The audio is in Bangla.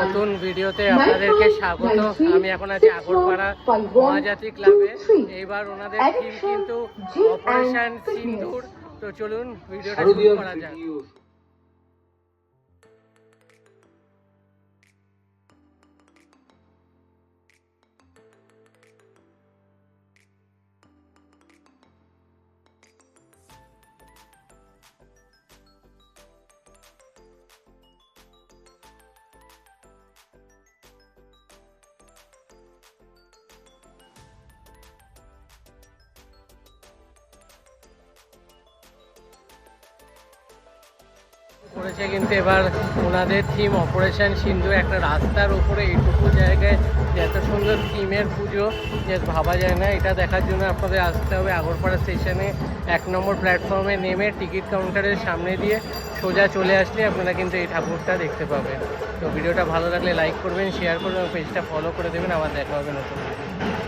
নতুন ভিডিওতে আপনাদেরকে স্বাগত। আমি এখন আছি আগরপাড়া মহাজাতি ক্লাবে। এইবার ওনাদের থিম কিন্তু অপারেশন সিন্দুর। তো চলুন ভিডিওটা শুরু করা যাক। করেছে কিন্তু এবার ওনাদের থিম অপারেশন সিন্ধু। একটা রাস্তার উপরে এইটুকু জায়গায় এত সুন্দর থিমের পুজো যে ভাবা যায় না। এটা দেখার জন্য আপনাদের আসতে হবে আগরপাড়া স্টেশনে 1 নম্বর প্ল্যাটফর্মে নেমে টিকিট কাউন্টারের সামনে দিয়ে সোজা চলে আসলে আপনারা কিন্তু এই ঠাকুরটা দেখতে পাবেন। তো ভিডিওটা ভালো লাগলে লাইক করবেন, শেয়ার করবেন, পেজটা ফলো করে দেবেন। আবার দেখা হবে নতুন ভিডিও।